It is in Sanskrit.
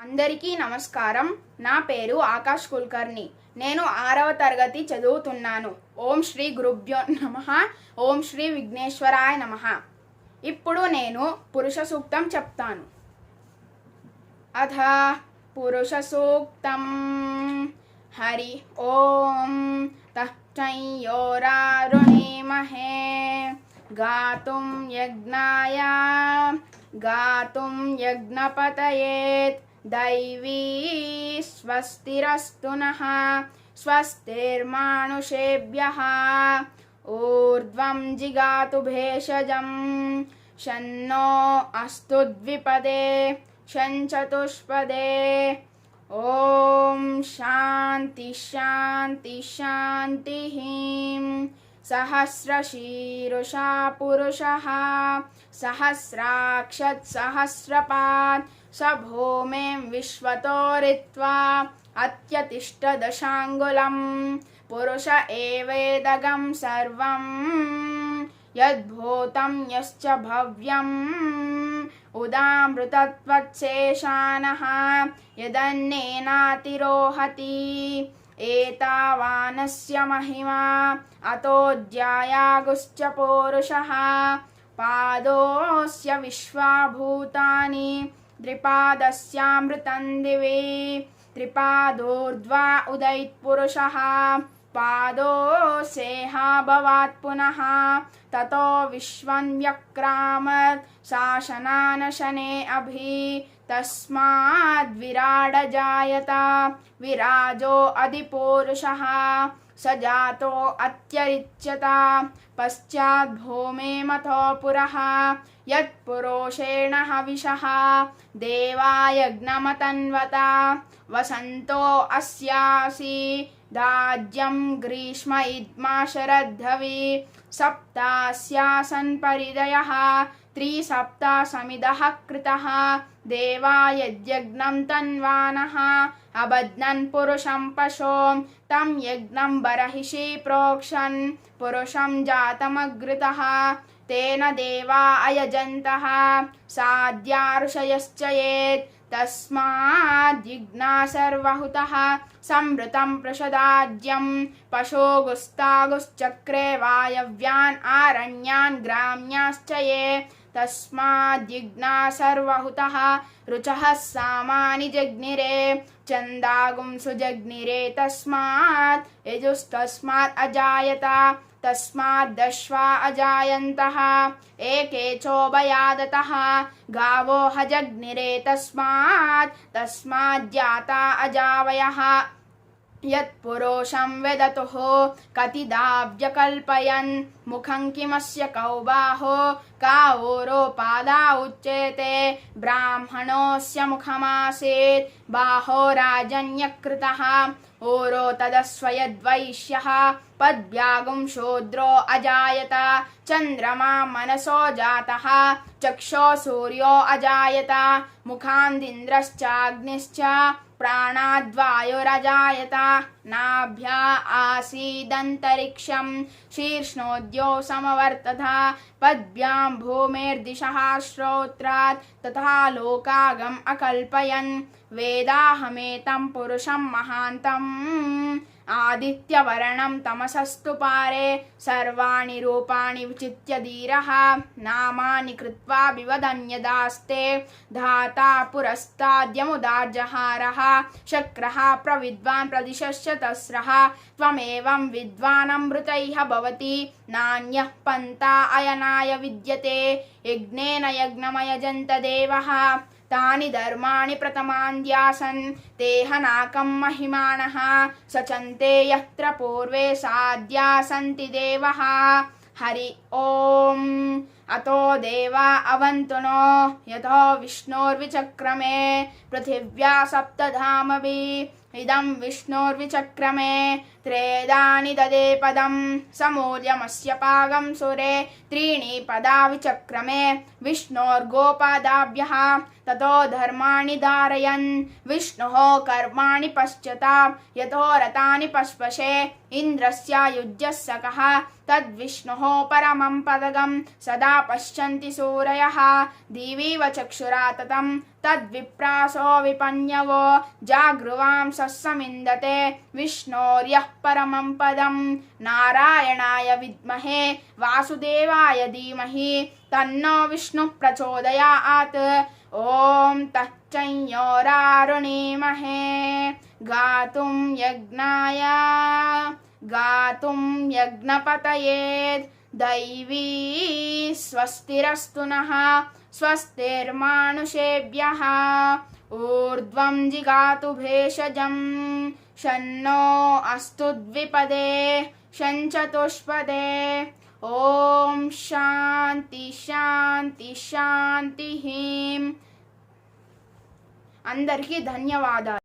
అందరికీ నమస్కారం. నా పేరు ఆకాష్ కుల్కర్ణి. నేను 6వ తరగతి చదువుతున్నాను. ఓం శ్రీ గురుభ్యో నమః. ఓం శ్రీ విఘ్నేశ్వరాయ నమః. ఇప్పుడు నేను పురుష సూక్తం చెప్తాను. అథ పురుష సూక్తం. హరి ఓం తచ్చయోరారుణేమహే గాతుం యజ్ఞాయ గాతుం యజ్ఞపతయేత్ दैवी स्वस्तिरस्तु नः स्वस्तिर्मानुषेभ्यः ऊर्ध्वं जिगातु भेषजं शन्नो अस्तु द्विपदे शञ्चतुष्पदे ॐ शान्ति शान्ति शान्तिः. सहस्रशीरुषा पुरुषः सहस्राक्षत् सहस्रपात् स भूमिं विश्वतो अत्यतिष्ठदशाङ्गुलं पुरुष एवेदगं सर्वं यद्भूतं यश्च भव्यम् उदामृतत्वत्शेषानः यदन्नेनातिरोहति एतावानस्य महिमा अतोऽध्यायागुश्च पौरुषः पादोऽस्य विश्वाभूतानि त्रिपादस्यामृतं दिवि त्रिपादोर्ध्वा उदयत्पुरुषः पादोऽसेहाभवात् पुनः ततो विश्वं व्यक्रामत् शासनानशने अभि तस्माद्विराडजायत विराजो अधिपौरुषः स जातो अत्यरिच्यत पश्चाद्भूमिमथो पुरः यत्पुरुषेण हविषः देवायज्ञमतन्वता वसन्तो अस्यासि दाज्यं ग्रीष्म इद्मा शरद्धवि सप्तास्यासन् परिदयः त्रिसप्तासमिदः कृतः देवा यज्ञं तन्वानः अबध्नन् पुरुषं पशों तं यज्ञं बर्हिषि प्रोक्षन् पुरुषं जातमग्रतः तेन देवा अयजन्तः साध्या ऋषयश्च ये तस्माद्यज्ञा सर्वहुतः संवृतं प्रसदाज्यं पशोगुस्तागुश्चक्रे वायव्यान् आरण्यान् ग्राम्याश्च ये तस्माद्यज्ञा सर्वहुतः रुचः सामानि जग्निरे चन्दागुं सुजग्निरे तस्मात् यजुस्तस्मात् अजायत तस्माद्दश्वा अजायन्तः एके चोभयादतः गावो हजग्निरे तस्माद्जाता अजावयः यत्पुरुषं वेदतुः कतिदाब्जकल्पयन् मुखं किमस्य कौ बाहो कावोरो पादा उच्यते ब्राह्मणोऽस्य मुखमासीत् बाहो राजन्यकृतः ओरो तदस्वयद्वैश्यः पद्भ्यागुं शूद्रो अजायत चन्द्रमा मनसो जातः चक्षो सूर्यो अजायत मुखान्दिन्द्रश्चाग्निश्च प्राणाद्वायुरजायत नाभ्या आसीदन्तरिक्षं शीर्ष्णोद्यो समवर्तत पद्भ्यां भूमेर्दिशः श्रोत्रात् तथा लोकागम अकल्पयन् वेदाहमेतं पुरुषं महान्तम् आदित्यवर्णं तमसस्तु पारे सर्वाणि रूपाणि विचित्य धीरः नामानि कृत्वा विवदन्यदास्ते धाता पुरस्ताद्यमुदार्जहारः शक्रः प्रविद्वान् प्रदिशश्च तस्रः त्वमेवं विद्वानमृतैः भवति नान्यः पन्था अयनाय विद्यते यज्ञेन यज्ञमयजन्त देवः तानि धर्माणि प्रथमान्ध्यासन् तेहनाकं महिमानः सचन्ते यत्र पूर्वे साध्या सन्ति देवः. हरि ओम. अतो देवा अवन्तुनो यतो विष्णोर्विचक्रमे पृथिव्या सप्तधामभिः इदं विष्णोर्विचक्रमे त्रेदानि ददे पदं समूल्यमस्य पागं सुरे त्रीणि पदा विचक्रमे विष्णोर्गोपादाभ्यः ततो धर्माणि धारयन् विष्णोः कर्माणि पश्चातात् यतो रतानि पश्पशे इन्द्रस्य युज्यः सकः तद्विष्णोः परमं पदगं सदा या पश्यन्ति सूरयः दिवीव चक्षुराततं तद्विप्रासो विपन्यवो जागृवां सस्समिन्दते विष्णोर्यः परमं पदं नारायणाय विद्महे वासुदेवाय धीमहि तन्नो विष्णुः प्रचोदयात् ॐ तच्चंयोरारुणीमहे गातुं यज्ञपतये दैवी स्वस्तिरस्तु नः स्वस्तिर्मानुषेभ्यः ऊर्ध्वं जिगातु भेषजं शन्नो अस्तु द्विपदे शञ्चतुष्पदे ఓం శాంతి శాంతి శాంతి. అందరికీ ధన్యవాదాలు.